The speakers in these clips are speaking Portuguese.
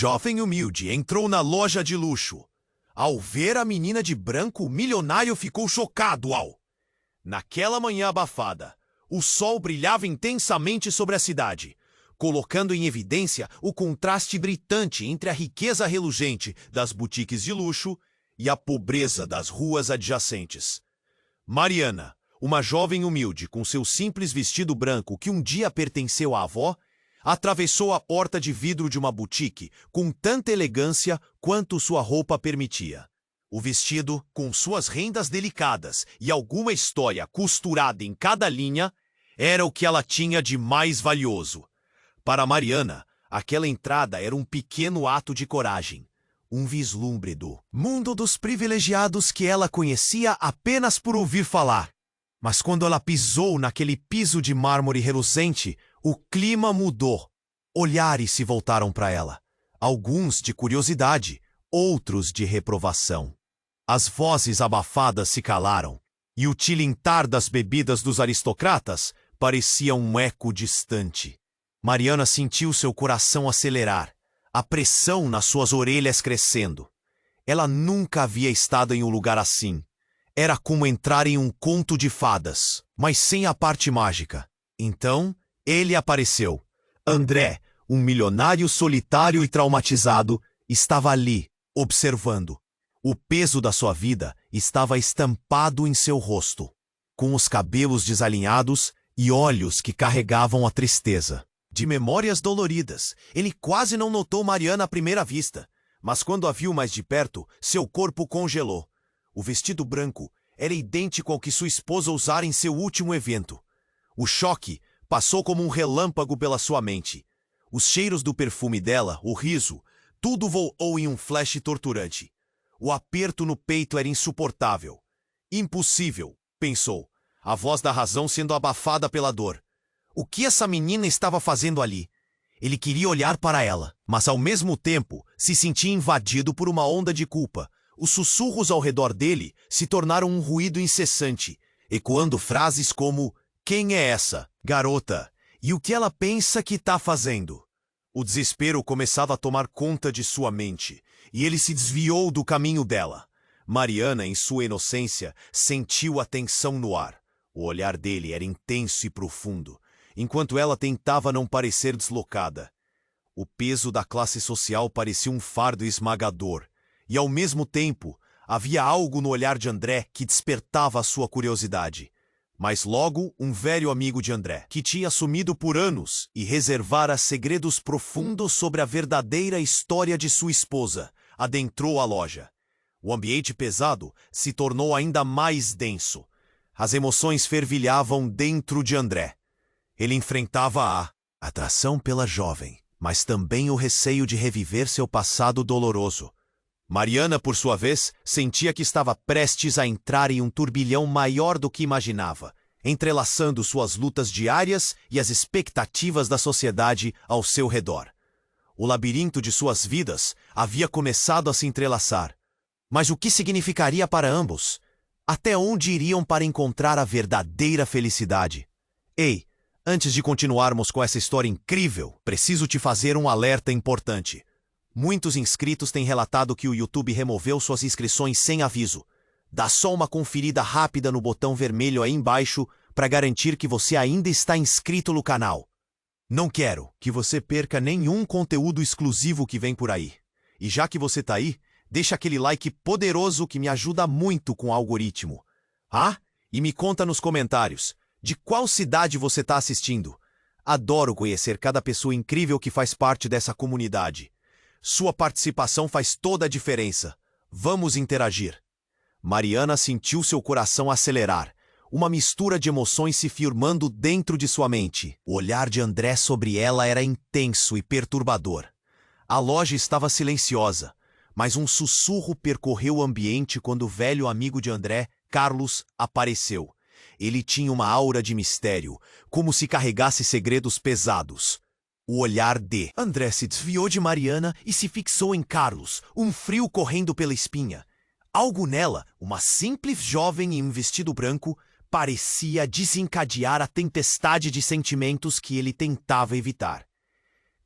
Jovem humilde entrou na loja de luxo. Ao ver a menina de branco, o milionário ficou chocado ao... Naquela manhã abafada, o sol brilhava intensamente sobre a cidade, colocando em evidência o contraste gritante entre a riqueza reluzente das boutiques de luxo e a pobreza das ruas adjacentes. Mariana, uma jovem humilde com seu simples vestido branco que um dia pertenceu à avó, atravessou a porta de vidro de uma boutique com tanta elegância quanto sua roupa permitia. O vestido, com suas rendas delicadas e alguma história costurada em cada linha, era o que ela tinha de mais valioso. Para Mariana, aquela entrada era um pequeno ato de coragem, um vislumbre do mundo dos privilegiados que ela conhecia apenas por ouvir falar. Mas quando ela pisou naquele piso de mármore reluzente, o clima mudou. Olhares se voltaram para ela, alguns de curiosidade, outros de reprovação. As vozes abafadas se calaram, e o tilintar das bebidas dos aristocratas parecia um eco distante. Mariana sentiu seu coração acelerar, a pressão nas suas orelhas crescendo. Ela nunca havia estado em um lugar assim. Era como entrar em um conto de fadas, mas sem a parte mágica. Então, ele apareceu. André, um milionário solitário e traumatizado, estava ali, observando. O peso da sua vida estava estampado em seu rosto, com os cabelos desalinhados e olhos que carregavam a tristeza. De memórias doloridas, ele quase não notou Mariana à primeira vista, mas quando a viu mais de perto, seu corpo congelou. O vestido branco era idêntico ao que sua esposa usara em seu último evento. O choque passou como um relâmpago pela sua mente. Os cheiros do perfume dela, o riso, tudo voou em um flash torturante. O aperto no peito era insuportável. Impossível, pensou, a voz da razão sendo abafada pela dor. O que essa menina estava fazendo ali? Ele queria olhar para ela, mas ao mesmo tempo se sentia invadido por uma onda de culpa. Os sussurros ao redor dele se tornaram um ruído incessante, ecoando frases como: "Quem é essa, garota? E o que ela pensa que está fazendo?" O desespero começava a tomar conta de sua mente, e ele se desviou do caminho dela. Mariana, em sua inocência, sentiu a tensão no ar. O olhar dele era intenso e profundo, enquanto ela tentava não parecer deslocada. O peso da classe social parecia um fardo esmagador, e ao mesmo tempo havia algo no olhar de André que despertava a sua curiosidade. Mas logo um velho amigo de André, que tinha sumido por anos e reservara segredos profundos sobre a verdadeira história de sua esposa, adentrou a loja. O ambiente pesado se tornou ainda mais denso. As emoções fervilhavam dentro de André. Ele enfrentava a atração pela jovem, mas também o receio de reviver seu passado doloroso. Mariana, por sua vez, sentia que estava prestes a entrar em um turbilhão maior do que imaginava, entrelaçando suas lutas diárias e as expectativas da sociedade ao seu redor. O labirinto de suas vidas havia começado a se entrelaçar. Mas o que significaria para ambos? Até onde iriam para encontrar a verdadeira felicidade? Ei, antes de continuarmos com essa história incrível, preciso te fazer um alerta importante. Muitos inscritos têm relatado que o YouTube removeu suas inscrições sem aviso. Dá só uma conferida rápida no botão vermelho aí embaixo para garantir que você ainda está inscrito no canal. Não quero que você perca nenhum conteúdo exclusivo que vem por aí. E já que você tá aí, deixa aquele like poderoso que me ajuda muito com o algoritmo. E me conta nos comentários, de qual cidade você está assistindo? Adoro conhecer cada pessoa incrível que faz parte dessa comunidade. Sua participação faz toda a diferença. Vamos interagir. Mariana sentiu seu coração acelerar, uma mistura de emoções se firmando dentro de sua mente. O olhar de André sobre ela era intenso e perturbador. A loja estava silenciosa, mas um sussurro percorreu o ambiente quando o velho amigo de André, Carlos, apareceu. Ele tinha uma aura de mistério, como se carregasse segredos pesados. O olhar de André se desviou de Mariana e se fixou em Carlos, um frio correndo pela espinha. Algo nela, uma simples jovem em um vestido branco, parecia desencadear a tempestade de sentimentos que ele tentava evitar.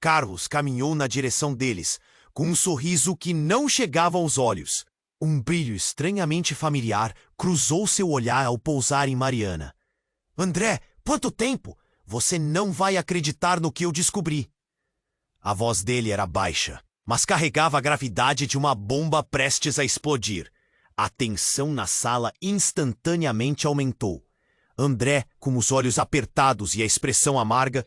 Carlos caminhou na direção deles, com um sorriso que não chegava aos olhos. Um brilho estranhamente familiar cruzou seu olhar ao pousar em Mariana. André, quanto tempo? Você não vai acreditar no que eu descobri. A voz dele era baixa, mas carregava a gravidade de uma bomba prestes a explodir. A tensão na sala instantaneamente aumentou. André, com os olhos apertados e a expressão amarga,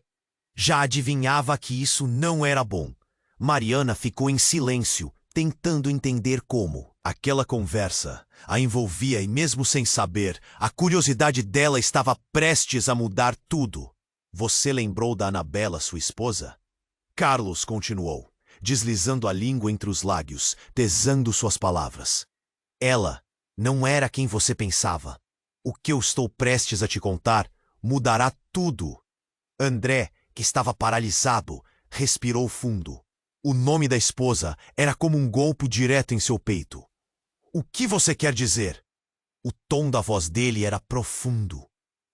já adivinhava que isso não era bom. Mariana ficou em silêncio, tentando entender como. Aquela conversa a envolvia e, mesmo sem saber, a curiosidade dela estava prestes a mudar tudo. Você lembrou da Anabela, sua esposa? Carlos continuou, deslizando a língua entre os lábios, pesando suas palavras. Ela não era quem você pensava. O que eu estou prestes a te contar mudará tudo. André, que estava paralisado, respirou fundo. O nome da esposa era como um golpe direto em seu peito. O que você quer dizer? O tom da voz dele era profundo,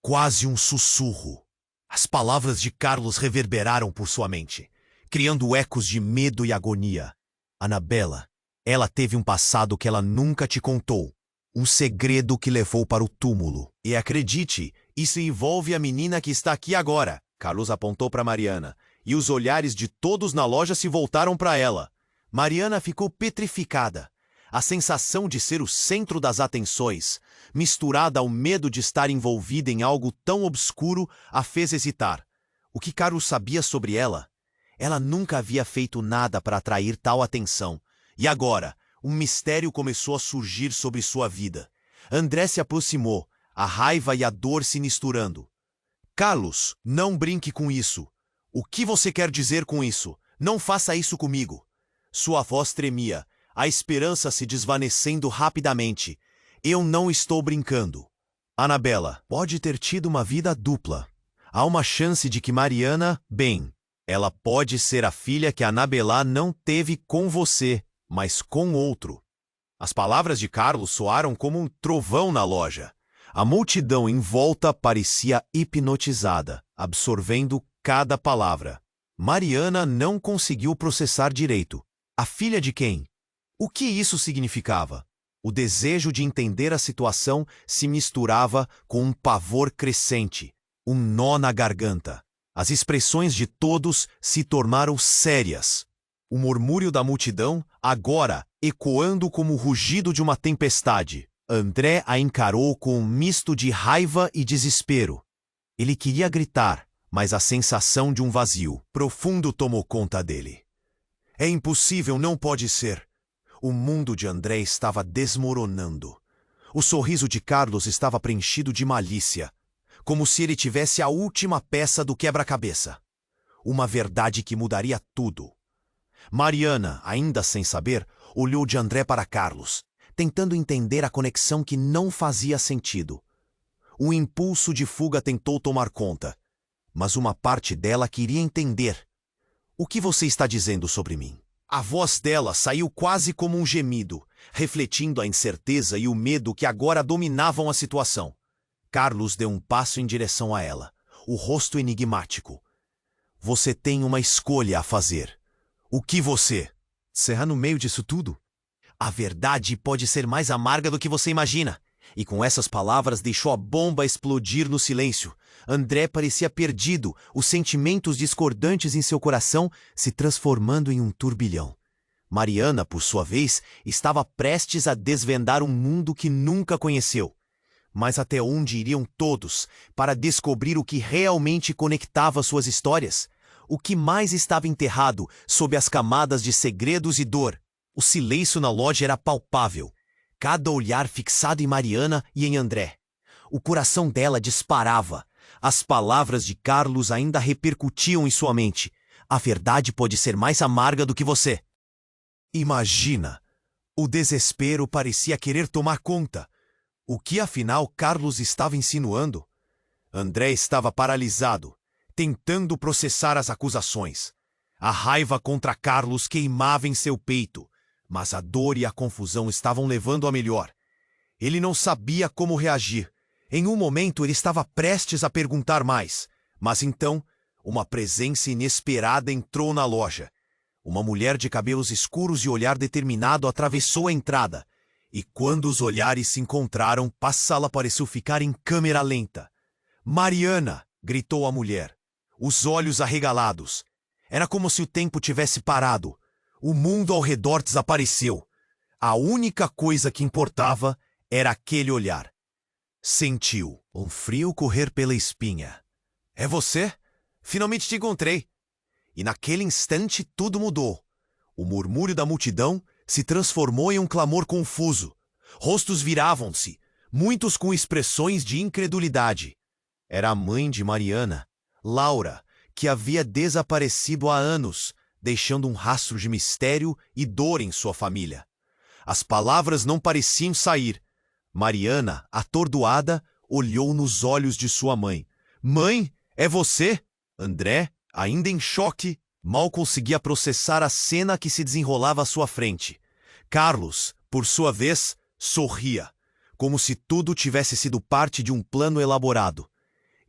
quase um sussurro. As palavras de Carlos reverberaram por sua mente, criando ecos de medo e agonia. Anabela, ela teve um passado que ela nunca te contou. Um segredo que levou para o túmulo. E acredite, isso envolve a menina que está aqui agora. Carlos apontou para Mariana, e os olhares de todos na loja se voltaram para ela. Mariana ficou petrificada. A sensação de ser o centro das atenções, misturada ao medo de estar envolvida em algo tão obscuro, a fez hesitar. O que Carlos sabia sobre ela? Ela nunca havia feito nada para atrair tal atenção. E agora, um mistério começou a surgir sobre sua vida. André se aproximou, a raiva e a dor se misturando. Carlos, não brinque com isso. O que você quer dizer com isso? Não faça isso comigo. Sua voz tremia, a esperança se desvanecendo rapidamente. Eu não estou brincando. Anabela pode ter tido uma vida dupla. Há uma chance de que Mariana, bem, ela pode ser a filha que Anabela não teve com você, mas com outro. As palavras de Carlos soaram como um trovão na loja. A multidão em volta parecia hipnotizada, absorvendo cada palavra. Mariana não conseguiu processar direito. A filha de quem? O que isso significava? O desejo de entender a situação se misturava com um pavor crescente, um nó na garganta. As expressões de todos se tornaram sérias. O murmúrio da multidão, agora ecoando como o rugido de uma tempestade. André a encarou com um misto de raiva e desespero. Ele queria gritar, mas a sensação de um vazio profundo tomou conta dele. É impossível, não pode ser. O mundo de André estava desmoronando. O sorriso de Carlos estava preenchido de malícia, como se ele tivesse a última peça do quebra-cabeça. Uma verdade que mudaria tudo. Mariana, ainda sem saber, olhou de André para Carlos, tentando entender a conexão que não fazia sentido. O impulso de fuga tentou tomar conta, mas uma parte dela queria entender. O que você está dizendo sobre mim? A voz dela saiu quase como um gemido, refletindo a incerteza e o medo que agora dominavam a situação. Carlos deu um passo em direção a ela, o rosto enigmático. Você tem uma escolha a fazer. O que você? Será no meio disso tudo? A verdade pode ser mais amarga do que você imagina. E com essas palavras deixou a bomba explodir no silêncio. André parecia perdido, os sentimentos discordantes em seu coração se transformando em um turbilhão. Mariana, por sua vez, estava prestes a desvendar um mundo que nunca conheceu. Mas até onde iriam todos para descobrir o que realmente conectava suas histórias? O que mais estava enterrado sob as camadas de segredos e dor? O silêncio na loja era palpável. Cada olhar fixado em Mariana e em André. O coração dela disparava. As palavras de Carlos ainda repercutiam em sua mente. A verdade pode ser mais amarga do que você. Imagina! O desespero parecia querer tomar conta. O que afinal Carlos estava insinuando? André estava paralisado, tentando processar as acusações. A raiva contra Carlos queimava em seu peito, mas a dor e a confusão estavam levando a melhor. Ele não sabia como reagir. Em um momento ele estava prestes a perguntar mais, mas então uma presença inesperada entrou na loja. Uma mulher de cabelos escuros e olhar determinado atravessou a entrada, e quando os olhares se encontraram, a sala pareceu ficar em câmera lenta. Mariana! Gritou a mulher, os olhos arregalados. Era como se o tempo tivesse parado. O mundo ao redor desapareceu. A única coisa que importava era aquele olhar. Sentiu um frio correr pela espinha. É você? Finalmente te encontrei. E naquele instante tudo mudou. O murmúrio da multidão se transformou em um clamor confuso. Rostos viravam-se, muitos com expressões de incredulidade. Era a mãe de Mariana, Laura, que havia desaparecido há anos, deixando um rastro de mistério e dor em sua família. As palavras não pareciam sair. Mariana, atordoada, olhou nos olhos de sua mãe. Mãe, é você? André, ainda em choque, mal conseguia processar a cena que se desenrolava à sua frente. Carlos, por sua vez, sorria, como se tudo tivesse sido parte de um plano elaborado.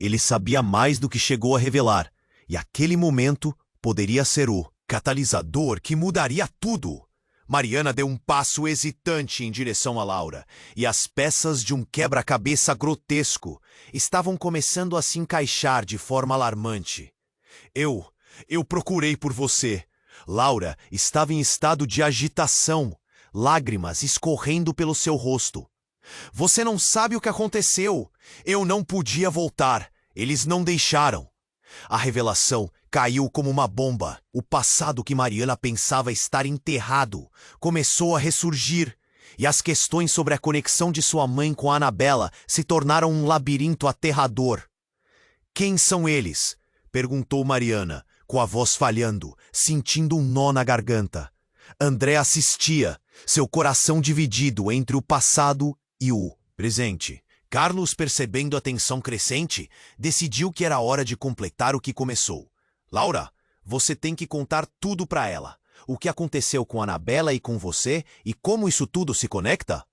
Ele sabia mais do que chegou a revelar, e aquele momento poderia ser o catalisador que mudaria tudo. Mariana deu um passo hesitante em direção a Laura, e as peças de um quebra-cabeça grotesco estavam começando a se encaixar de forma alarmante. Eu procurei por você. Laura estava em estado de agitação, lágrimas escorrendo pelo seu rosto. Você não sabe o que aconteceu. Eu não podia voltar. Eles não deixaram. A revelação caiu como uma bomba. O passado que Mariana pensava estar enterrado começou a ressurgir, e as questões sobre a conexão de sua mãe com a Anabela se tornaram um labirinto aterrador. Quem são eles? Perguntou Mariana, com a voz falhando, sentindo um nó na garganta. André assistia, seu coração dividido entre o passado e o presente. Carlos, percebendo a tensão crescente, decidiu que era hora de completar o que começou. Laura, você tem que contar tudo para ela. O que aconteceu com a Anabela e com você e como isso tudo se conecta?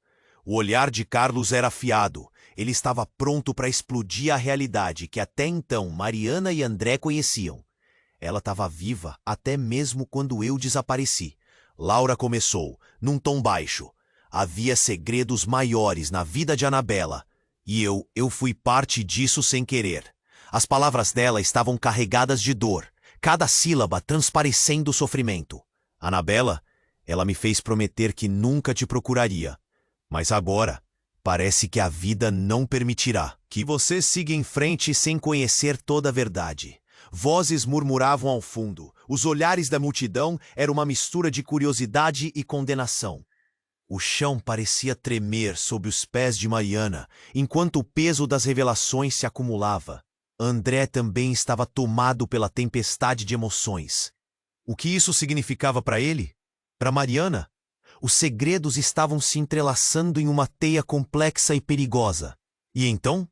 O olhar de Carlos era afiado. Ele estava pronto para explodir a realidade que até então Mariana e André conheciam. Ela estava viva até mesmo quando eu desapareci. Laura começou, num tom baixo. Havia segredos maiores na vida de Anabela. E eu fui parte disso sem querer. As palavras dela estavam carregadas de dor, cada sílaba transparecendo sofrimento. Anabela, ela me fez prometer que nunca te procuraria. Mas agora, parece que a vida não permitirá que você siga em frente sem conhecer toda a verdade. Vozes murmuravam ao fundo. Os olhares da multidão eram uma mistura de curiosidade e condenação. O chão parecia tremer sob os pés de Mariana, enquanto o peso das revelações se acumulava. André também estava tomado pela tempestade de emoções. O que isso significava para ele? Para Mariana? Os segredos estavam se entrelaçando em uma teia complexa e perigosa. E então,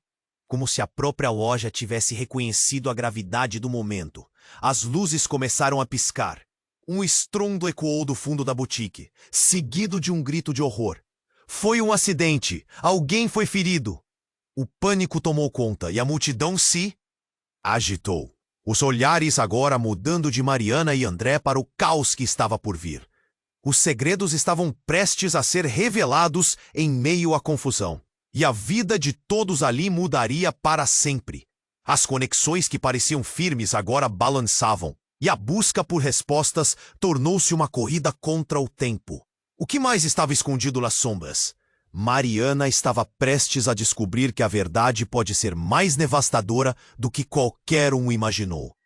como se a própria loja tivesse reconhecido a gravidade do momento, as luzes começaram a piscar. Um estrondo ecoou do fundo da boutique, seguido de um grito de horror. Foi um acidente! Alguém foi ferido! O pânico tomou conta e a multidão se agitou. Os olhares agora mudando de Mariana e André para o caos que estava por vir. Os segredos estavam prestes a ser revelados em meio à confusão. E a vida de todos ali mudaria para sempre. As conexões que pareciam firmes agora balançavam. E a busca por respostas tornou-se uma corrida contra o tempo. O que mais estava escondido nas sombras? Mariana estava prestes a descobrir que a verdade pode ser mais devastadora do que qualquer um imaginou.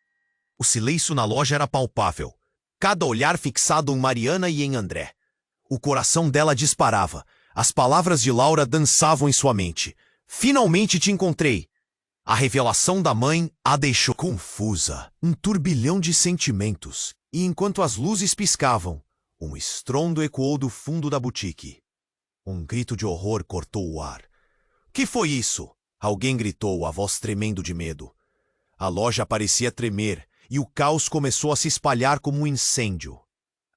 O silêncio na loja era palpável. Cada olhar fixado em Mariana e em André. O coração dela disparava. As palavras de Laura dançavam em sua mente. Finalmente te encontrei. A revelação da mãe a deixou confusa, um turbilhão de sentimentos, e enquanto as luzes piscavam, um estrondo ecoou do fundo da boutique. Um grito de horror cortou o ar. Que foi isso? Alguém gritou, a voz tremendo de medo. A loja parecia tremer, e o caos começou a se espalhar como um incêndio.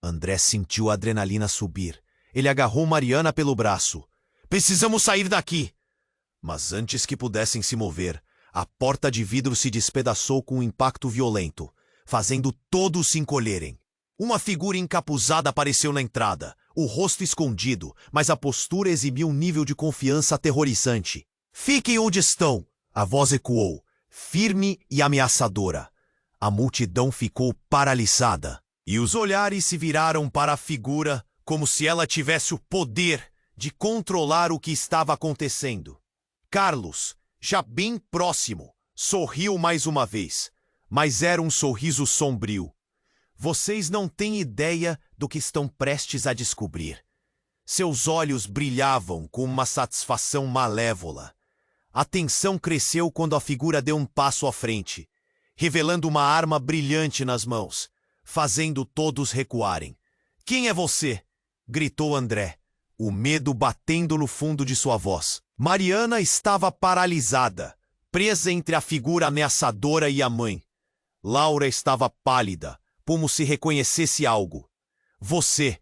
André sentiu a adrenalina subir. Ele agarrou Mariana pelo braço. Precisamos sair daqui! Mas antes que pudessem se mover, a porta de vidro se despedaçou com um impacto violento, fazendo todos se encolherem. Uma figura encapuzada apareceu na entrada, o rosto escondido, mas a postura exibia um nível de confiança aterrorizante. Fiquem onde estão! A voz ecoou, firme e ameaçadora. A multidão ficou paralisada, e os olhares se viraram para a figura como se ela tivesse o poder de controlar o que estava acontecendo. Carlos, já bem próximo, sorriu mais uma vez, mas era um sorriso sombrio. Vocês não têm ideia do que estão prestes a descobrir. Seus olhos brilhavam com uma satisfação malévola. A tensão cresceu quando a figura deu um passo à frente, revelando uma arma brilhante nas mãos, fazendo todos recuarem. Quem é você? Gritou André, o medo batendo no fundo de sua voz. Mariana estava paralisada, presa entre a figura ameaçadora e a mãe. Laura estava pálida, como se reconhecesse algo. Você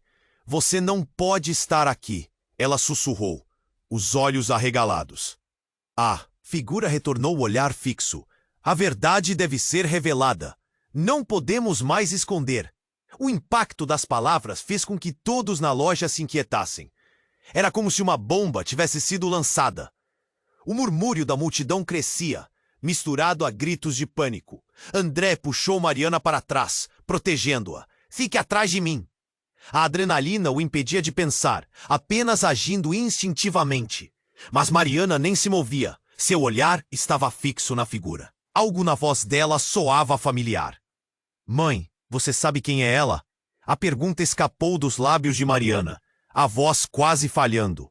não pode estar aqui, ela sussurrou, os olhos arregalados. A figura retornou o olhar fixo. A verdade deve ser revelada. Não podemos mais esconder. O impacto das palavras fez com que todos na loja se inquietassem. Era como se uma bomba tivesse sido lançada. O murmúrio da multidão crescia, misturado a gritos de pânico. André puxou Mariana para trás, protegendo-a. Fique atrás de mim. A adrenalina o impedia de pensar, apenas agindo instintivamente. Mas Mariana nem se movia. Seu olhar estava fixo na figura. Algo na voz dela soava familiar. Mãe, você sabe quem é ela? A pergunta escapou dos lábios de Mariana, a voz quase falhando.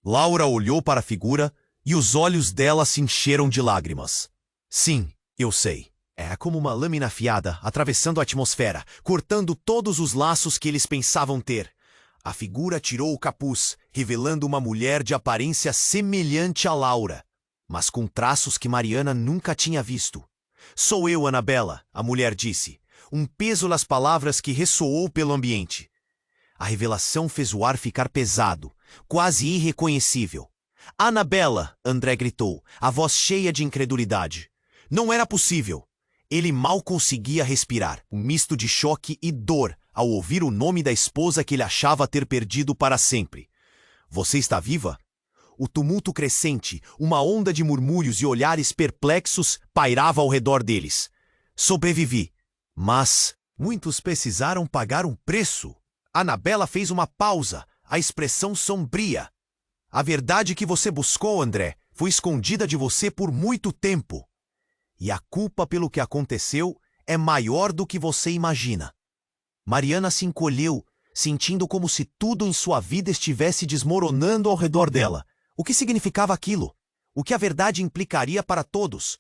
Laura olhou para a figura e os olhos dela se encheram de lágrimas. Sim, eu sei. É como uma lâmina afiada atravessando a atmosfera, cortando todos os laços que eles pensavam ter. A figura tirou o capuz, revelando uma mulher de aparência semelhante a Laura, mas com traços que Mariana nunca tinha visto. Sou eu, Anabela, a mulher disse, um peso nas palavras que ressoou pelo ambiente. A revelação fez o ar ficar pesado, quase irreconhecível. Anabela, André gritou, a voz cheia de incredulidade. Não era possível. Ele mal conseguia respirar, um misto de choque e dor ao ouvir o nome da esposa que ele achava ter perdido para sempre. Você está viva? O tumulto crescente, uma onda de murmúrios e olhares perplexos pairava ao redor deles. Sobrevivi. Mas muitos precisaram pagar um preço. Anabela fez uma pausa, a expressão sombria. A verdade que você buscou, André, foi escondida de você por muito tempo. E a culpa pelo que aconteceu é maior do que você imagina. Mariana se encolheu, sentindo como se tudo em sua vida estivesse desmoronando ao redor dela. O que significava aquilo? O que a verdade implicaria para todos?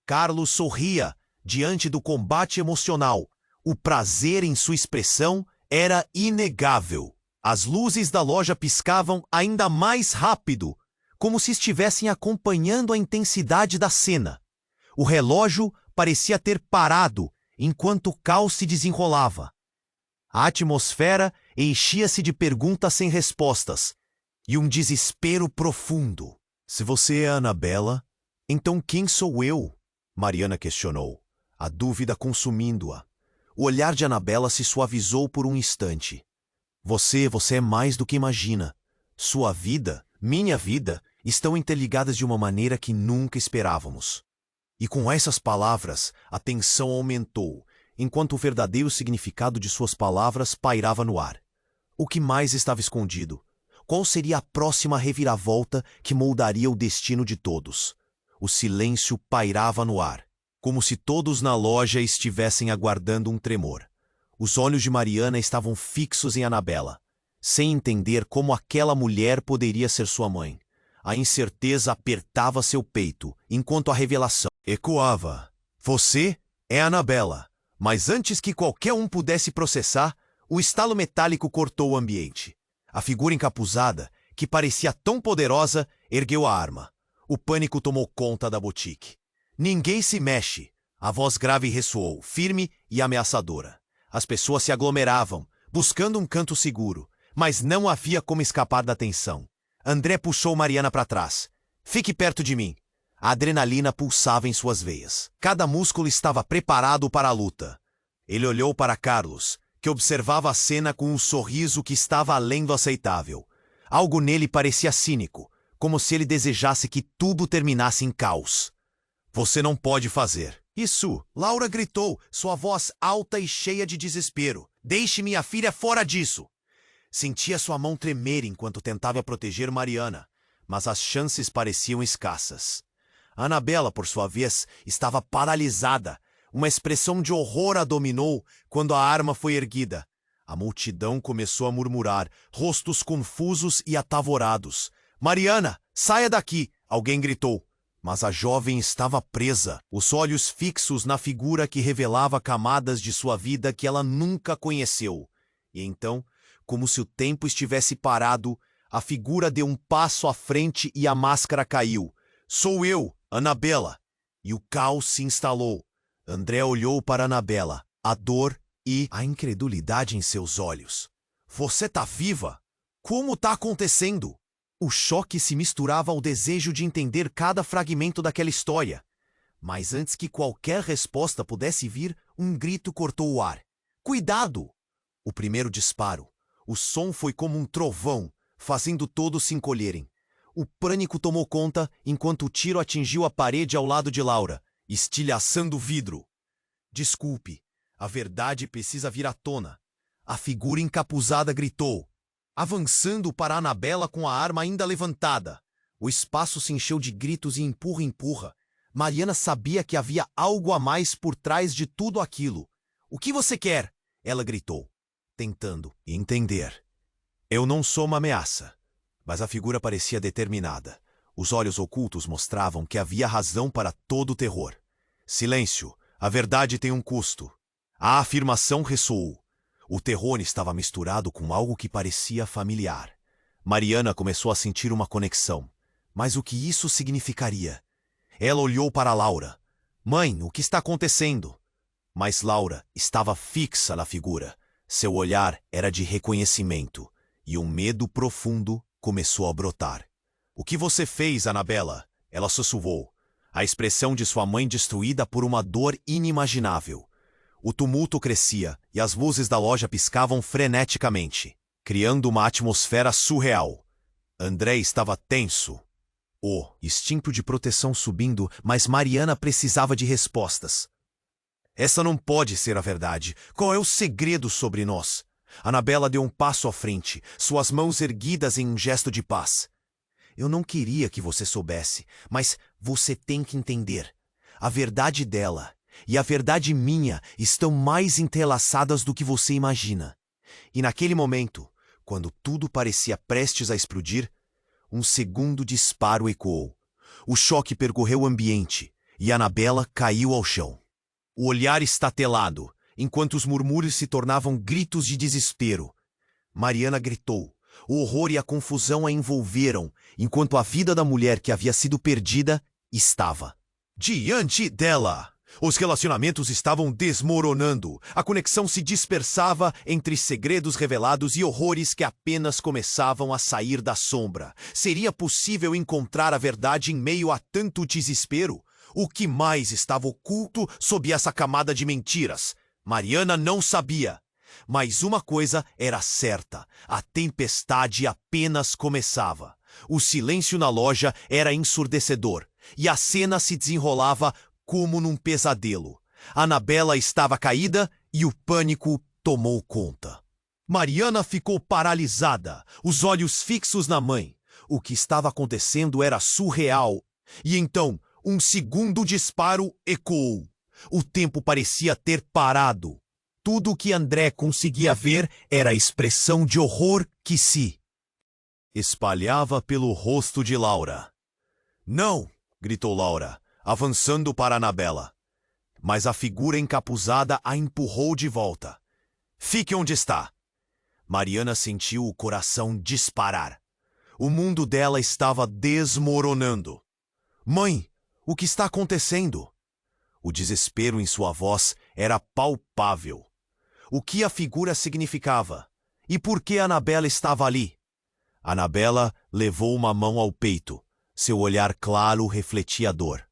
Carlos sorria diante do combate emocional. O prazer em sua expressão era inegável. As luzes da loja piscavam ainda mais rápido, como se estivessem acompanhando a intensidade da cena. O relógio parecia ter parado enquanto o caos se desenrolava. A atmosfera enchia-se de perguntas sem respostas e um desespero profundo. Se você é a Anabela, então quem sou eu? Mariana questionou, a dúvida consumindo-a. O olhar de Anabela se suavizou por um instante. Você é mais do que imagina. Sua vida, minha vida, estão interligadas de uma maneira que nunca esperávamos. E com essas palavras, a tensão aumentou, enquanto o verdadeiro significado de suas palavras pairava no ar. O que mais estava escondido? Qual seria a próxima reviravolta que moldaria o destino de todos? O silêncio pairava no ar, como se todos na loja estivessem aguardando um tremor. Os olhos de Mariana estavam fixos em Anabela, sem entender como aquela mulher poderia ser sua mãe. A incerteza apertava seu peito, enquanto a revelação ecoava. Você é Anabela. Mas antes que qualquer um pudesse processar, o estalo metálico cortou o ambiente. A figura encapuzada, que parecia tão poderosa, ergueu a arma. O pânico tomou conta da boutique. Ninguém se mexe. A voz grave ressoou, firme e ameaçadora. As pessoas se aglomeravam, buscando um canto seguro, mas não havia como escapar da tensão. André puxou Mariana para trás. Fique perto de mim. A adrenalina pulsava em suas veias. Cada músculo estava preparado para a luta. Ele olhou para Carlos, que observava a cena com um sorriso que estava além do aceitável. Algo nele parecia cínico, como se ele desejasse que tudo terminasse em caos. Você não pode fazer isso, Laura gritou, sua voz alta e cheia de desespero. Deixe minha filha fora disso. Sentia sua mão tremer enquanto tentava proteger Mariana, mas as chances pareciam escassas. Annabella, por sua vez, estava paralisada. Uma expressão de horror a dominou quando a arma foi erguida. A multidão começou a murmurar, rostos confusos e apavorados. Mariana, saia daqui! Alguém gritou. Mas a jovem estava presa, os olhos fixos na figura que revelava camadas de sua vida que ela nunca conheceu. E então, como se o tempo estivesse parado, a figura deu um passo à frente e a máscara caiu. Sou eu, Annabella. E o caos se instalou. André olhou para Annabella, a dor e a incredulidade em seus olhos. Você tá viva? Como tá acontecendo? O choque se misturava ao desejo de entender cada fragmento daquela história. Mas antes que qualquer resposta pudesse vir, um grito cortou o ar. Cuidado! O primeiro disparo. O som foi como um trovão, fazendo todos se encolherem. O pânico tomou conta enquanto o tiro atingiu a parede ao lado de Laura, estilhaçando o vidro. Desculpe, a verdade precisa vir à tona. A figura encapuzada gritou, avançando para Annabella com a arma ainda levantada. O espaço se encheu de gritos e empurra-empurra. Mariana sabia que havia algo a mais por trás de tudo aquilo. O que você quer? Ela gritou, tentando entender. Eu não sou uma ameaça. Mas a figura parecia determinada. Os olhos ocultos mostravam que havia razão para todo o terror. Silêncio. A verdade tem um custo. A afirmação ressoou. O terror estava misturado com algo que parecia familiar. Mariana começou a sentir uma conexão. Mas o que isso significaria? Ela olhou para Laura. Mãe, o que está acontecendo? Mas Laura estava fixa na figura. Seu olhar era de reconhecimento. E um medo profundo começou a brotar. O que você fez, Annabella? Ela sussurrou. A expressão de sua mãe destruída por uma dor inimaginável. O tumulto crescia e as luzes da loja piscavam freneticamente, criando uma atmosfera surreal. André estava tenso. O instinto de proteção subindo, mas Mariana precisava de respostas. Essa não pode ser a verdade. Qual é o segredo sobre nós? Annabella deu um passo à frente, suas mãos erguidas em um gesto de paz. Eu não queria que você soubesse, mas você tem que entender. A verdade dela e a verdade minha estão mais entrelaçadas do que você imagina. E naquele momento, quando tudo parecia prestes a explodir, um segundo disparo ecoou. O choque percorreu o ambiente e Annabella caiu ao chão. O olhar estatelado, enquanto os murmúrios se tornavam gritos de desespero. Mariana gritou. O horror e a confusão a envolveram, enquanto a vida da mulher que havia sido perdida estava diante dela. Os relacionamentos estavam desmoronando. A conexão se dispersava entre segredos revelados e horrores que apenas começavam a sair da sombra. Seria possível encontrar a verdade em meio a tanto desespero? O que mais estava oculto sob essa camada de mentiras? Mariana não sabia. Mas uma coisa era certa. A tempestade apenas começava. O silêncio na loja era ensurdecedor. E a cena se desenrolava como num pesadelo. Annabella estava caída e o pânico tomou conta. Mariana ficou paralisada, os olhos fixos na mãe. O que estava acontecendo era surreal. E então, um segundo disparo ecoou. O tempo parecia ter parado. Tudo o que André conseguia ver era a expressão de horror que se espalhava pelo rosto de Laura. Não! Gritou Laura, avançando para Annabella. Mas a figura encapuzada a empurrou de volta. Fique onde está. Mariana sentiu o coração disparar. O mundo dela estava desmoronando. Mãe, o que está acontecendo? O desespero em sua voz era palpável. O que a figura significava? E por que Annabella estava ali? Annabella levou uma mão ao peito. Seu olhar claro refletia a dor.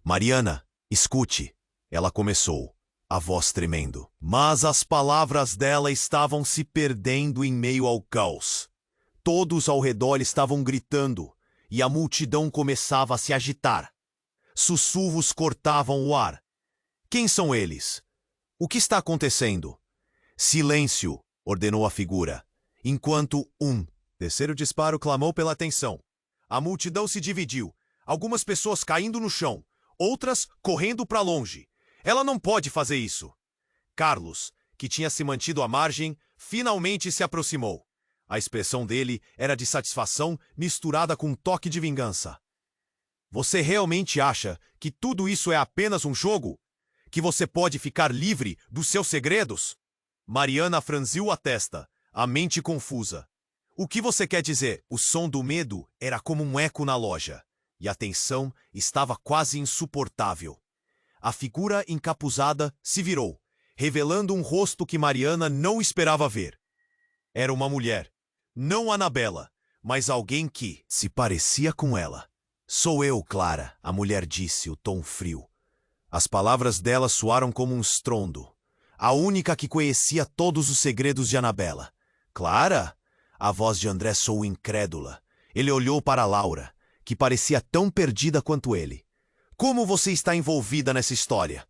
Mariana, escute, ela começou. a voz tremendo. Mas as palavras dela estavam se perdendo em meio ao caos. Todos ao redor estavam gritando, e a multidão começava a se agitar. Sussurros cortavam o ar. Quem são eles? O que está acontecendo? Silêncio, ordenou a figura, enquanto um terceiro disparo clamou pela atenção. A multidão se dividiu, algumas pessoas caindo no chão, outras correndo para longe. Ela não pode fazer isso. Carlos, que tinha se mantido à margem, finalmente se aproximou. A expressão dele era de satisfação misturada com um toque de vingança. Você realmente acha que tudo isso é apenas um jogo? Que você pode ficar livre dos seus segredos? Mariana franziu a testa, a mente confusa. O que você quer dizer? O som do medo era como um eco na loja, e a tensão estava quase insuportável. A figura encapuzada se virou, revelando um rosto que Mariana não esperava ver. Era uma mulher, não Anabela, mas alguém que se parecia com ela. Sou eu, Clara, a mulher disse, o tom frio. As palavras dela soaram como um estrondo. A única que conhecia todos os segredos de Anabela. Clara? A voz de André soou incrédula. Ele olhou para Laura, que parecia tão perdida quanto ele. Como você está envolvida nessa história?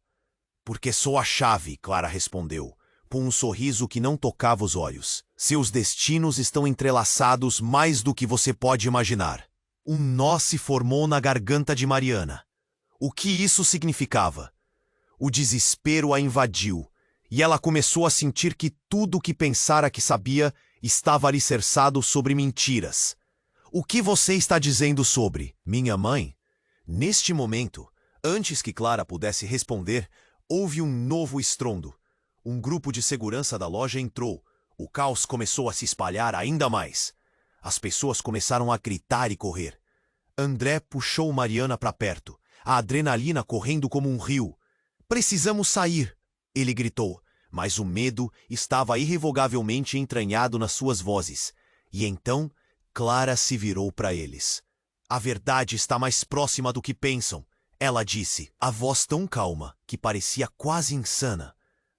Porque sou a chave, Clara respondeu, com um sorriso que não tocava os olhos. Seus destinos estão entrelaçados mais do que você pode imaginar. Um nó se formou na garganta de Mariana. O que isso significava? O desespero a invadiu, e ela começou a sentir que tudo o que pensara que sabia estava alicerçado sobre mentiras. O que você está dizendo sobre minha mãe? Neste momento, antes que Clara pudesse responder, houve um novo estrondo. Um grupo de segurança da loja entrou. O caos começou a se espalhar ainda mais. As pessoas começaram a gritar e correr. André puxou Mariana para perto, a adrenalina correndo como um rio. Precisamos sair, ele gritou, mas o medo estava irrevogavelmente entranhado nas suas vozes. E então, Clara se virou para eles. A verdade está mais próxima do que pensam, ela disse, a voz tão calma que parecia quase insana.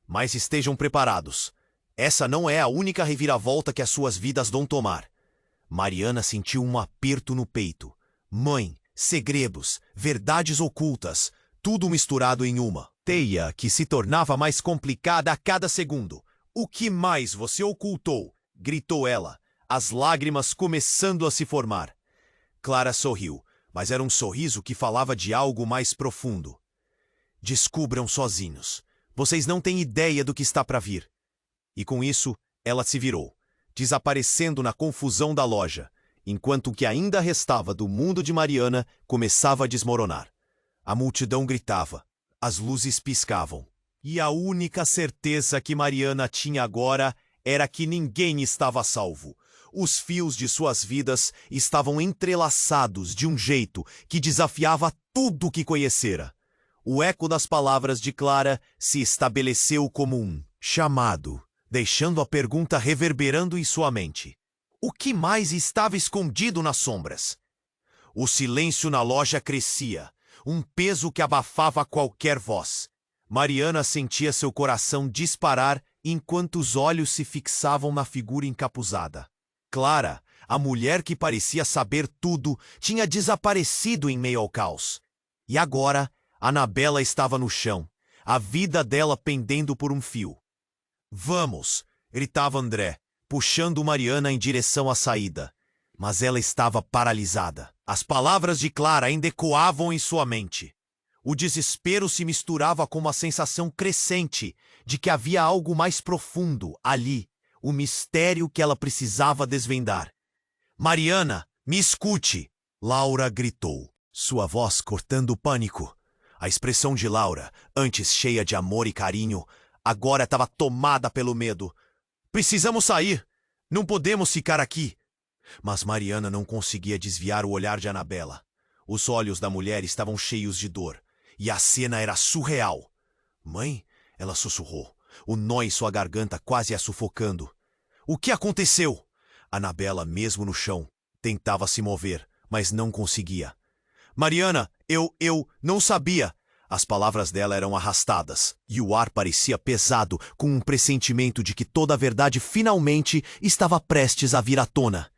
Mas estejam preparados. Essa não é a única reviravolta que as suas vidas vão tomar. Mariana sentiu um aperto no peito. Mãe, segredos, verdades ocultas, tudo misturado em uma teia que se tornava mais complicada a cada segundo. O que mais você ocultou? Gritou ela, as lágrimas começando a se formar. Clara sorriu, mas era um sorriso que falava de algo mais profundo. Descubram sozinhos. Vocês não têm ideia do que está para vir. E com isso, ela se virou, desaparecendo na confusão da loja, enquanto o que ainda restava do mundo de Mariana começava a desmoronar. A multidão gritava, as luzes piscavam, e a única certeza que Mariana tinha agora era que ninguém estava a salvo. Os fios de suas vidas estavam entrelaçados de um jeito que desafiava tudo o que conhecera. O eco das palavras de Clara se estabeleceu como um chamado, deixando a pergunta reverberando em sua mente. O que mais estava escondido nas sombras? O silêncio na loja crescia, um peso que abafava qualquer voz. Mariana sentia seu coração disparar enquanto os olhos se fixavam na figura encapuzada. Clara, a mulher que parecia saber tudo, tinha desaparecido em meio ao caos. E agora, Anabela estava no chão, a vida dela pendendo por um fio. Vamos, gritava André, puxando Mariana em direção à saída. Mas ela estava paralisada. As palavras de Clara ainda ecoavam em sua mente. O desespero se misturava com uma sensação crescente de que havia algo mais profundo ali, o mistério que ela precisava desvendar. Mariana, me escute! Laura gritou, sua voz cortando o pânico. A expressão de Laura, antes cheia de amor e carinho, agora estava tomada pelo medo. Precisamos sair! Não podemos ficar aqui! Mas Mariana não conseguia desviar o olhar de Anabela. Os olhos da mulher estavam cheios de dor, e a cena era surreal. Mãe, ela sussurrou, o nó em sua garganta quase a sufocando. O que aconteceu? Anabela, mesmo no chão, tentava se mover, mas não conseguia. Mariana, eu não sabia. As palavras dela eram arrastadas, e o ar parecia pesado, com um pressentimento de que toda a verdade finalmente estava prestes a vir à tona.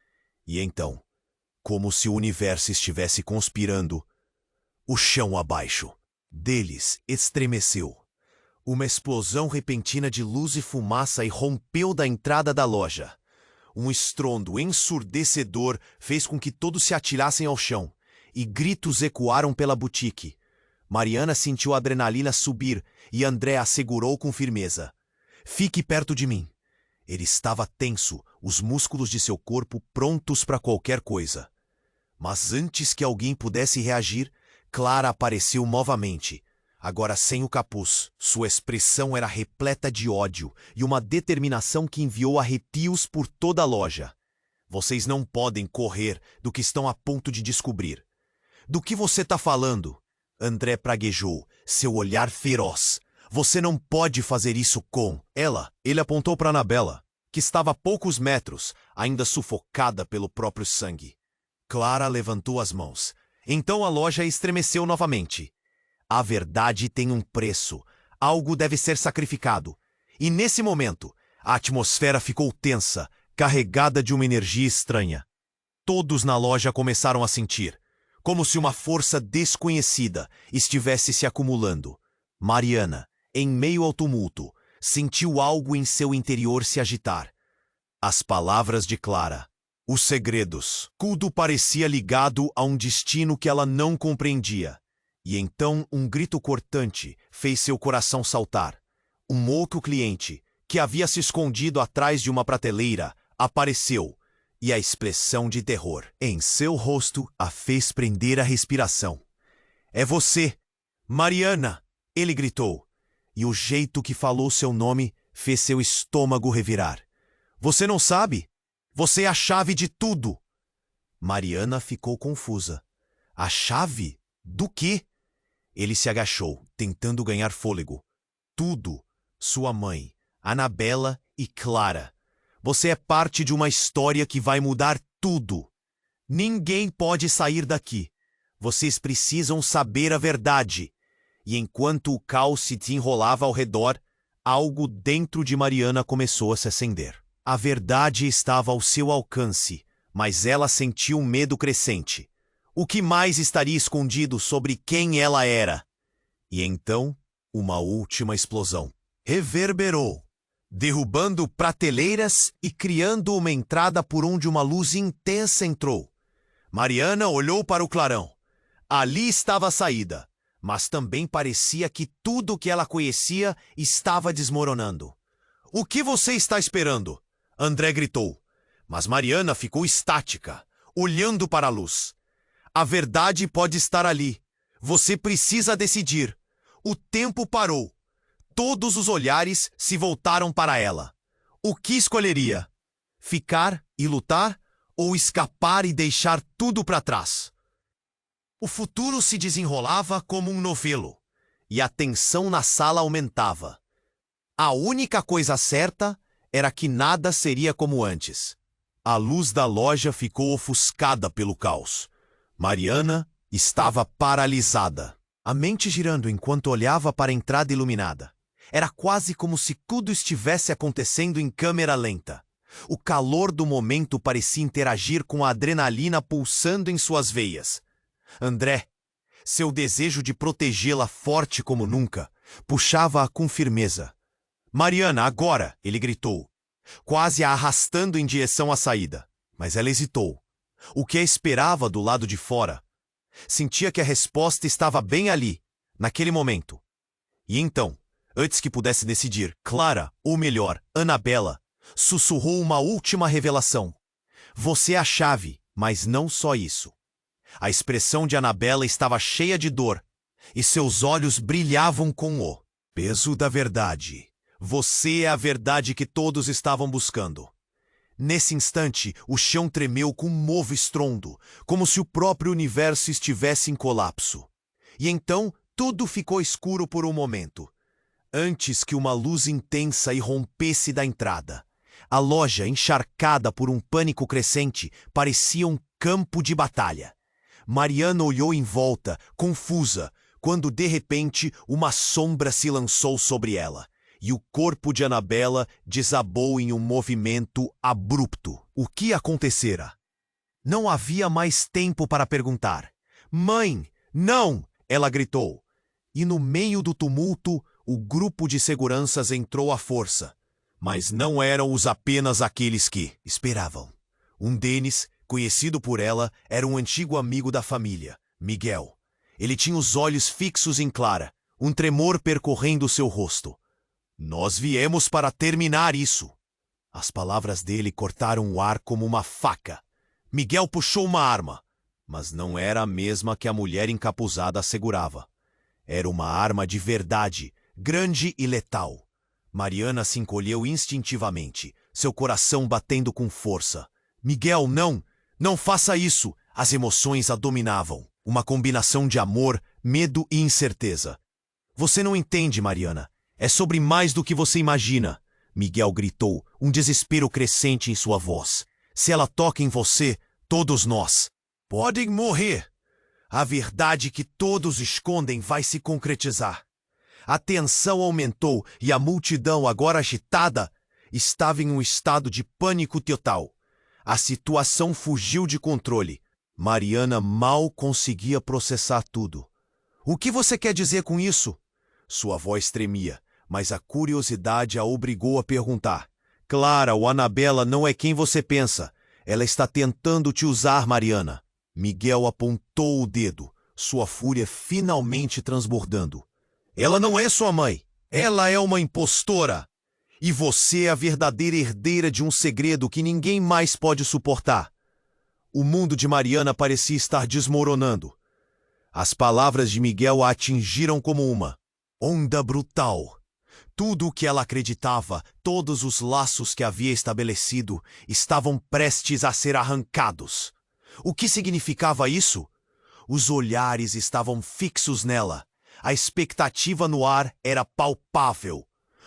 E então, como se o universo estivesse conspirando, o chão abaixo deles estremeceu. Uma explosão repentina de luz e fumaça irrompeu da entrada da loja. Um estrondo ensurdecedor fez com que todos se atirassem ao chão, e gritos ecoaram pela boutique. Mariana sentiu a adrenalina subir e André a segurou com firmeza. Fique perto de mim. Ele estava tenso, os músculos de seu corpo prontos para qualquer coisa. Mas antes que alguém pudesse reagir, Clara apareceu novamente. Agora sem o capuz, sua expressão era repleta de ódio e uma determinação que enviou arrepios por toda a loja. Vocês não podem correr do que estão a ponto de descobrir. Do que você está falando? André praguejou, seu olhar feroz. Você não pode fazer isso com ela. Ele apontou para Anabela, que estava a poucos metros, ainda sufocada pelo próprio sangue. Clara levantou as mãos. Então a loja estremeceu novamente. A verdade tem um preço. Algo deve ser sacrificado. E nesse momento, a atmosfera ficou tensa, carregada de uma energia estranha. Todos na loja começaram a sentir, como se uma força desconhecida estivesse se acumulando. Mariana, em meio ao tumulto, sentiu algo em seu interior se agitar. As palavras de Clara. Os segredos. Tudo parecia ligado a um destino que ela não compreendia. E então um grito cortante fez seu coração saltar. Um outro cliente, que havia se escondido atrás de uma prateleira, apareceu, e a expressão de terror em seu rosto a fez prender a respiração. É você, Mariana! Ele gritou, e o jeito que falou seu nome fez seu estômago revirar. Você não sabe? Você é a chave de tudo! Mariana ficou confusa. A chave? Do quê? Ele se agachou, tentando ganhar fôlego. Tudo. Sua mãe, Anabela e Clara. Você é parte de uma história que vai mudar tudo. Ninguém pode sair daqui. Vocês precisam saber a verdade. E enquanto o caos se enrolava ao redor, algo dentro de Mariana começou a se acender. A verdade estava ao seu alcance, mas ela sentiu um medo crescente. O que mais estaria escondido sobre quem ela era? E então, uma última explosão reverberou, derrubando prateleiras e criando uma entrada por onde uma luz intensa entrou. Mariana olhou para o clarão. Ali estava a saída, mas também parecia que tudo o que ela conhecia estava desmoronando. O que você está esperando? André gritou. Mas Mariana ficou estática, olhando para a luz. A verdade pode estar ali. Você precisa decidir. O tempo parou. Todos os olhares se voltaram para ela. O que escolheria? Ficar e lutar ou escapar e deixar tudo para trás? O futuro se desenrolava como um novelo, e a tensão na sala aumentava. A única coisa certa era que nada seria como antes. A luz da loja ficou ofuscada pelo caos. Mariana estava paralisada, a mente girando enquanto olhava para a entrada iluminada. Era quase como se tudo estivesse acontecendo em câmera lenta. O calor do momento parecia interagir com a adrenalina pulsando em suas veias. André, seu desejo de protegê-la forte como nunca, puxava-a com firmeza. Mariana, agora! Ele gritou, quase a arrastando em direção à saída. Mas ela hesitou. O que a esperava do lado de fora? Sentia que a resposta estava bem ali, naquele momento. E então, antes que pudesse decidir, Clara, ou melhor, Anabela, sussurrou uma última revelação. Você é a chave, mas não só isso. A expressão de Anabela estava cheia de dor, e seus olhos brilhavam com o peso da verdade. Você é a verdade que todos estavam buscando. Nesse instante, o chão tremeu com um novo estrondo, como se o próprio universo estivesse em colapso. E então, tudo ficou escuro por um momento. Antes que uma luz intensa irrompesse da entrada, a loja, encharcada por um pânico crescente, parecia um campo de batalha. Mariana olhou em volta, confusa, quando de repente uma sombra se lançou sobre ela, e o corpo de Annabella desabou em um movimento abrupto. O que acontecera? Não havia mais tempo para perguntar. "Mãe, não!" ela gritou. E no meio do tumulto, o grupo de seguranças entrou à força. Mas não eram os apenas aqueles que esperavam. Um deles, conhecido por ela, era um antigo amigo da família, Miguel. Ele tinha os olhos fixos em Clara, um tremor percorrendo seu rosto. "Nós viemos para terminar isso." As palavras dele cortaram o ar como uma faca. Miguel puxou uma arma, mas não era a mesma que a mulher encapuzada segurava. Era uma arma de verdade, grande e letal. Mariana se encolheu instintivamente, seu coração batendo com força. "Miguel, não! Não faça isso!" As emoções a dominavam. Uma combinação de amor, medo e incerteza. "Você não entende, Mariana. É sobre mais do que você imagina." Miguel gritou, um desespero crescente em sua voz. "Se ela toca em você, todos nós podem morrer. A verdade que todos escondem vai se concretizar." A tensão aumentou e a multidão, agora agitada, estava em um estado de pânico total. A situação fugiu de controle. Mariana mal conseguia processar tudo. "O que você quer dizer com isso?" Sua voz tremia, mas a curiosidade a obrigou a perguntar. "Clara, o Annabella não é quem você pensa. Ela está tentando te usar, Mariana." Miguel apontou o dedo, sua fúria finalmente transbordando. "Ela não é sua mãe. Ela é uma impostora. E você é a verdadeira herdeira de um segredo que ninguém mais pode suportar." O mundo de Mariana parecia estar desmoronando. As palavras de Miguel a atingiram como uma onda brutal. Tudo o que ela acreditava, todos os laços que havia estabelecido, estavam prestes a ser arrancados. O que significava isso? Os olhares estavam fixos nela. A expectativa no ar era palpável.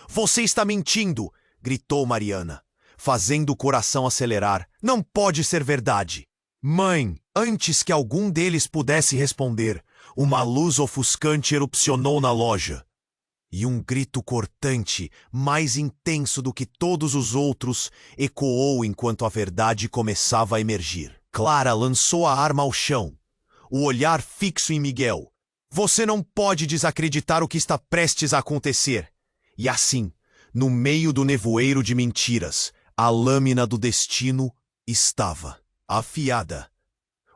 "Você está mentindo!" gritou Mariana, fazendo o coração acelerar. "Não pode ser verdade." "Mãe!" Antes que algum deles pudesse responder, uma luz ofuscante erupcionou na loja. E um grito cortante, mais intenso do que todos os outros, ecoou enquanto a verdade começava a emergir. Clara lançou a arma ao chão, o olhar fixo em Miguel. "Você não pode desacreditar o que está prestes a acontecer." E assim, no meio do nevoeiro de mentiras, a lâmina do destino estava afiada.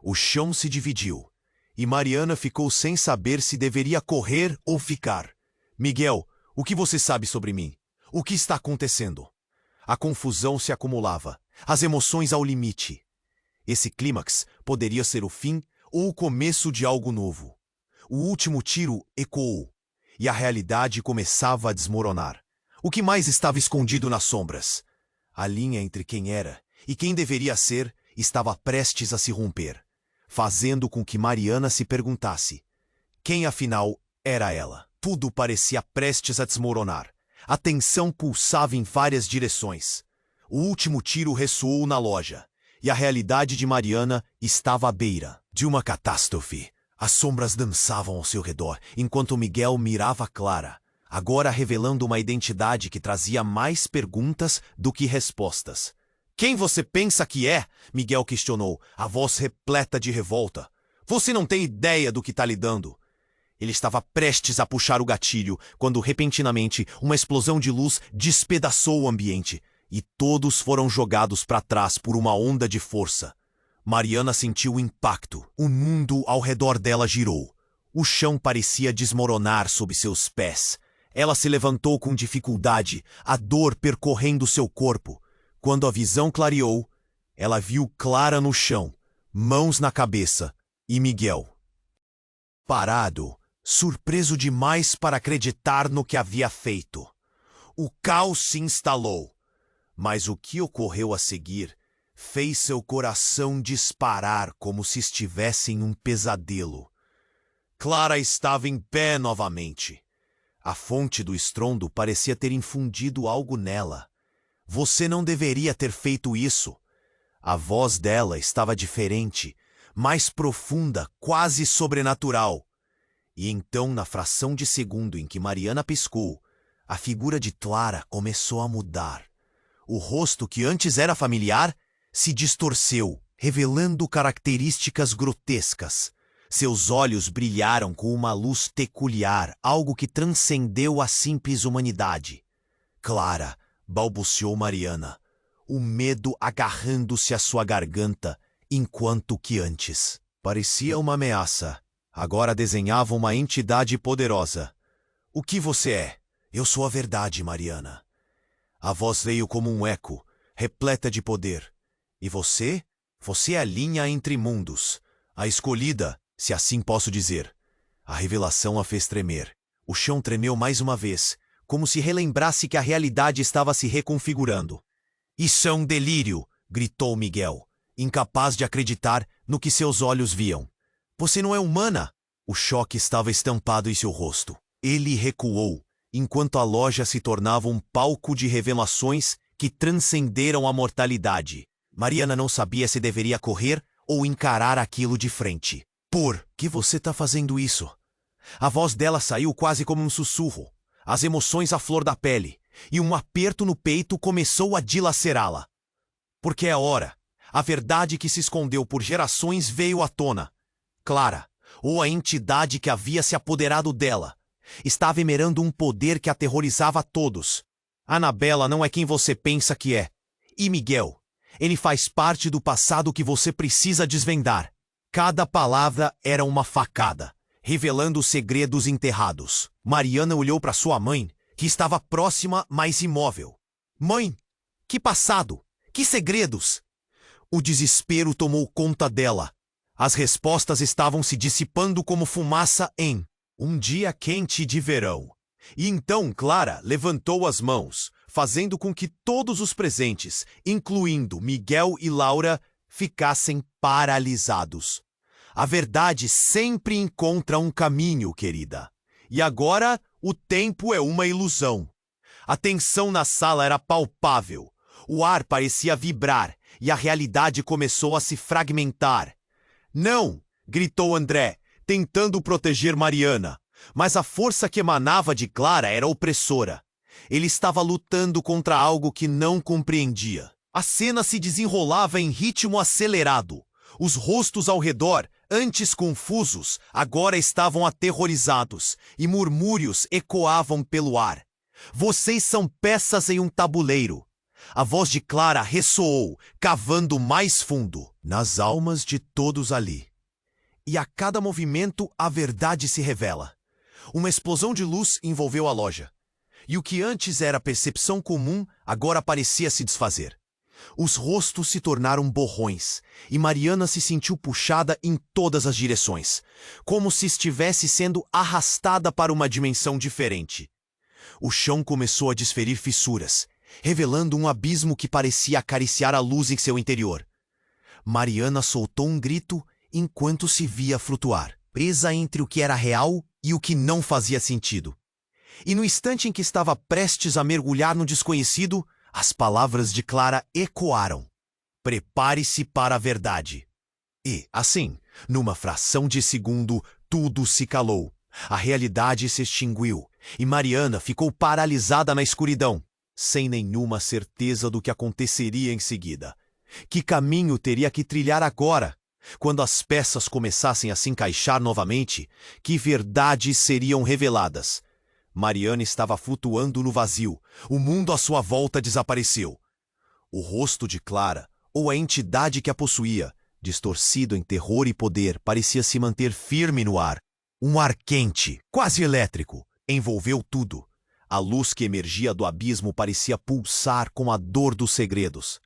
O chão se dividiu, e Mariana ficou sem saber se deveria correr ou ficar. "Miguel, o que você sabe sobre mim? O que está acontecendo?" A confusão se acumulava, as emoções ao limite. Esse clímax poderia ser o fim ou o começo de algo novo. O último tiro ecoou, e a realidade começava a desmoronar. O que mais estava escondido nas sombras? A linha entre quem era e quem deveria ser estava prestes a se romper, fazendo com que Mariana se perguntasse: quem afinal era ela? Tudo parecia prestes a desmoronar. A tensão pulsava em várias direções. O último tiro ressoou na loja, e a realidade de Mariana estava à beira de uma catástrofe. As sombras dançavam ao seu redor, enquanto Miguel mirava Clara, agora revelando uma identidade que trazia mais perguntas do que respostas. "Quem você pensa que é?" Miguel questionou, a voz repleta de revolta. "Você não tem ideia do que está lidando." Ele estava prestes a puxar o gatilho, quando repentinamente uma explosão de luz despedaçou o ambiente, e todos foram jogados para trás por uma onda de força. Mariana sentiu o impacto. O mundo ao redor dela girou. O chão parecia desmoronar sob seus pés. Ela se levantou com dificuldade, a dor percorrendo seu corpo. Quando a visão clareou, ela viu Clara no chão, mãos na cabeça, e Miguel parado, surpreso demais para acreditar no que havia feito. O caos se instalou. Mas o que ocorreu a seguir fez seu coração disparar como se estivesse em um pesadelo. Clara estava em pé novamente. A fonte do estrondo parecia ter infundido algo nela. "Você não deveria ter feito isso." A voz dela estava diferente, mais profunda, quase sobrenatural. E então, na fração de segundo em que Mariana piscou, a figura de Clara começou a mudar. O rosto que antes era familiar se distorceu, revelando características grotescas. Seus olhos brilharam com uma luz peculiar, algo que transcendeu a simples humanidade. Clara, balbuciou Mariana, o medo agarrando-se à sua garganta, enquanto que antes parecia uma ameaça. Agora desenhava uma entidade poderosa. O que você é? Eu sou a verdade, Mariana. A voz veio como um eco, repleta de poder. E você? Você é a linha entre mundos. A escolhida, se assim posso dizer. A revelação a fez tremer. O chão tremeu mais uma vez, como se relembrasse que a realidade estava se reconfigurando. Isso é um delírio, gritou Miguel, incapaz de acreditar no que seus olhos viam. Você não é humana! O choque estava estampado em seu rosto. Ele recuou, enquanto a loja se tornava um palco de revelações que transcenderam a mortalidade. Mariana não sabia se deveria correr ou encarar aquilo de frente. Por que você está fazendo isso? A voz dela saiu quase como um sussurro, as emoções à flor da pele, e um aperto no peito começou a dilacerá-la. Porque é a hora. A verdade que se escondeu por gerações veio à tona. Clara, ou a entidade que havia se apoderado dela, estava emerando um poder que aterrorizava a todos. Anabela não é quem você pensa que é. E Miguel, ele faz parte do passado que você precisa desvendar. Cada palavra era uma facada, revelando segredos enterrados. Mariana olhou para sua mãe, que estava próxima, mas imóvel. Mãe, que passado? Que segredos? O desespero tomou conta dela. As respostas estavam se dissipando como fumaça em um dia quente de verão. E então Clara levantou as mãos, fazendo com que todos os presentes, incluindo Miguel e Laura, ficassem paralisados. A verdade sempre encontra um caminho, querida. E agora o tempo é uma ilusão. A tensão na sala era palpável. O ar parecia vibrar e a realidade começou a se fragmentar. Não! Gritou André, tentando proteger Mariana. Mas a força que emanava de Clara era opressora. Ele estava lutando contra algo que não compreendia. A cena se desenrolava em ritmo acelerado. Os rostos ao redor, antes confusos, agora estavam aterrorizados, e murmúrios ecoavam pelo ar. Vocês são peças em um tabuleiro. A voz de Clara ressoou, cavando mais fundo nas almas de todos ali. E a cada movimento a verdade se revela. Uma explosão de luz envolveu a loja. E o que antes era percepção comum, agora parecia se desfazer. Os rostos se tornaram borrões, e Mariana se sentiu puxada em todas as direções, como se estivesse sendo arrastada para uma dimensão diferente. O chão começou a desferir fissuras, revelando um abismo que parecia acariciar a luz em seu interior. Mariana soltou um grito enquanto se via flutuar, presa entre o que era real e o que não fazia sentido. E no instante em que estava prestes a mergulhar no desconhecido, as palavras de Clara ecoaram. Prepare-se para a verdade. E, assim, numa fração de segundo, tudo se calou. A realidade se extinguiu, e Mariana ficou paralisada na escuridão, sem nenhuma certeza do que aconteceria em seguida. Que caminho teria que trilhar agora? Quando as peças começassem a se encaixar novamente, que verdades seriam reveladas? Mariana estava flutuando no vazio. O mundo à sua volta desapareceu. O rosto de Clara, ou a entidade que a possuía, distorcido em terror e poder, parecia se manter firme no ar. Um ar quente, quase elétrico, envolveu tudo. A luz que emergia do abismo parecia pulsar com a dor dos segredos.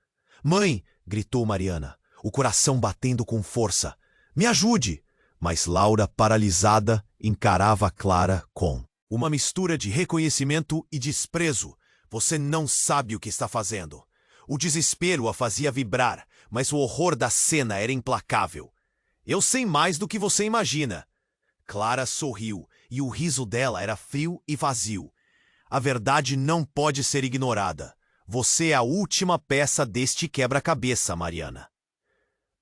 Mãe! Gritou Mariana, o coração batendo com força. Me ajude! Mas Laura, paralisada, encarava Clara com uma mistura de reconhecimento e desprezo. Você não sabe o que está fazendo. O desespero a fazia vibrar, mas o horror da cena era implacável. Eu sei mais do que você imagina. Clara sorriu, e o riso dela era frio e vazio. A verdade não pode ser ignorada. Você é a última peça deste quebra-cabeça, Mariana.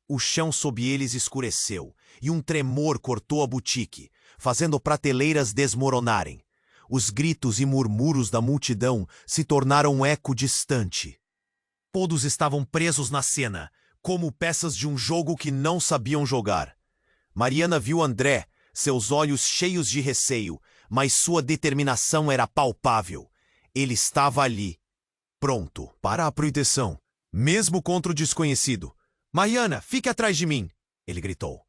O chão sob eles escureceu, e um tremor cortou a boutique. fazendo prateleiras desmoronarem. Os gritos e murmúrios da multidão se tornaram um eco distante. Todos estavam presos na cena, como peças de um jogo que não sabiam jogar. Mariana viu André, seus olhos cheios de receio, mas sua determinação era palpável. Ele estava ali, pronto para a proteção, mesmo contra o desconhecido. "Mariana, fique atrás de mim!" ele gritou.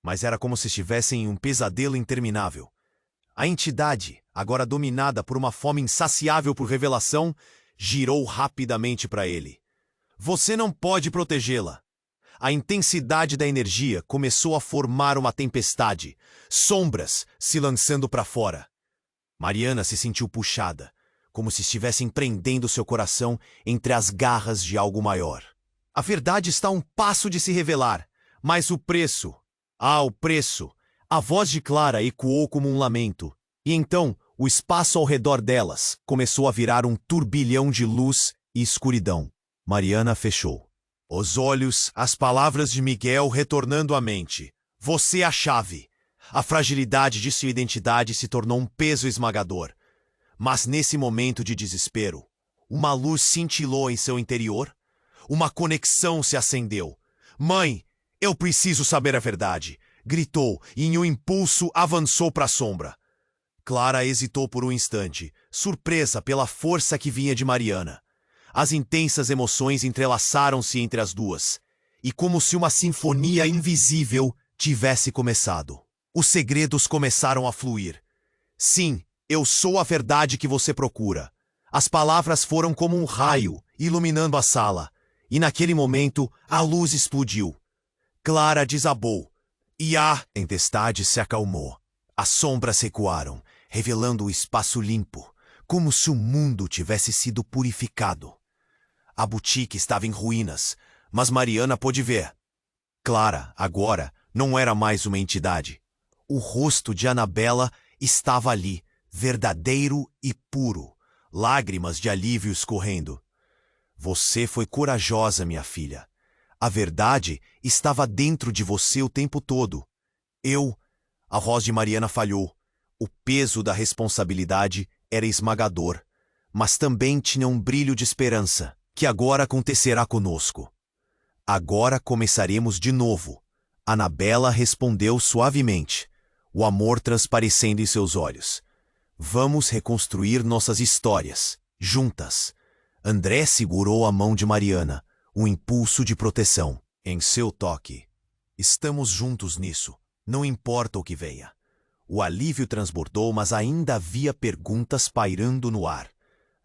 Mas era como se estivessem em um pesadelo interminável. A entidade, agora dominada por uma fome insaciável por revelação, girou rapidamente para ele. "Você não pode protegê-la." A intensidade da energia começou a formar uma tempestade, sombras se lançando para fora. Mariana se sentiu puxada, como se estivessem prendendo seu coração entre as garras de algo maior. A verdade está a um passo de se revelar, mas o preço... o preço! A voz de Clara ecoou como um lamento, e então o espaço ao redor delas começou a virar um turbilhão de luz e escuridão. Mariana fechou os olhos, as palavras de Miguel retornando à mente. "Você é a chave." A fragilidade de sua identidade se tornou um peso esmagador. Mas nesse momento de desespero, uma luz cintilou em seu interior. Uma conexão se acendeu. "Mãe, eu preciso saber a verdade!" gritou e em um impulso avançou para a sombra. Clara hesitou por um instante, surpresa pela força que vinha de Mariana. As intensas emoções entrelaçaram-se entre as duas, e como se uma sinfonia invisível tivesse começado. Os segredos começaram a fluir. "Sim, eu sou a verdade que você procura." As palavras foram como um raio, iluminando a sala, e naquele momento a luz explodiu. Clara desabou, e a tempestade se acalmou. As sombras recuaram, revelando o espaço limpo, como se o mundo tivesse sido purificado. A boutique estava em ruínas, mas Mariana pôde ver. Clara, agora, não era mais uma entidade. O rosto de Anabela estava ali, verdadeiro e puro, lágrimas de alívio escorrendo. "Você foi corajosa, minha filha. A verdade estava dentro de você o tempo todo." A voz de Mariana falhou. O peso da responsabilidade era esmagador, mas também tinha um brilho de esperança, que agora acontecerá conosco. "Agora começaremos de novo." Anabela respondeu suavemente, o amor transparecendo em seus olhos. "Vamos reconstruir nossas histórias, juntas." André segurou a mão de Mariana, um impulso de proteção. Em seu toque, "Estamos juntos nisso, não importa o que venha." O alívio transbordou, mas ainda havia perguntas pairando no ar.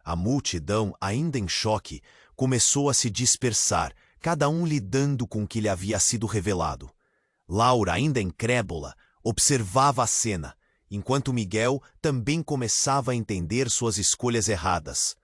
A multidão, ainda em choque, começou a se dispersar, cada um lidando com o que lhe havia sido revelado. Laura, ainda incrédula, observava a cena, enquanto Miguel também começava a entender suas escolhas erradas.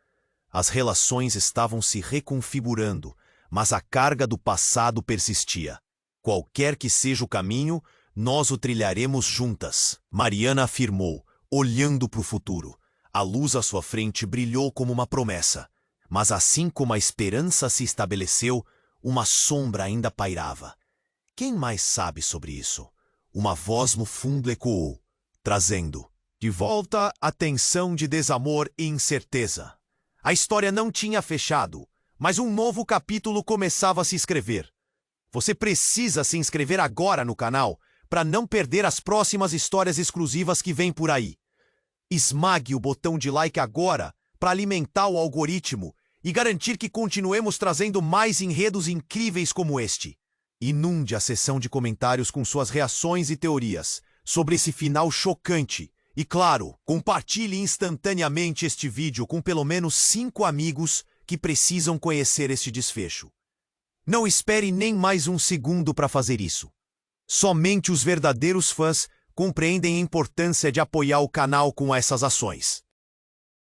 As relações estavam se reconfigurando, mas a carga do passado persistia. "Qualquer que seja o caminho, nós o trilharemos juntas", Mariana afirmou, olhando para o futuro. A luz à sua frente brilhou como uma promessa, mas assim como a esperança se estabeleceu, uma sombra ainda pairava. "Quem mais sabe sobre isso?" Uma voz no fundo ecoou, trazendo de volta a tensão de desamor e incerteza. A história não tinha fechado, mas um novo capítulo começava a se escrever. Você precisa se inscrever agora no canal para não perder as próximas histórias exclusivas que vêm por aí. Esmague o botão de like agora para alimentar o algoritmo e garantir que continuemos trazendo mais enredos incríveis como este. Inunde a seção de comentários com suas reações e teorias sobre esse final chocante. E claro, compartilhe instantaneamente este vídeo com pelo menos 5 amigos que precisam conhecer este desfecho. Não espere nem mais um segundo para fazer isso. Somente os verdadeiros fãs compreendem a importância de apoiar o canal com essas ações.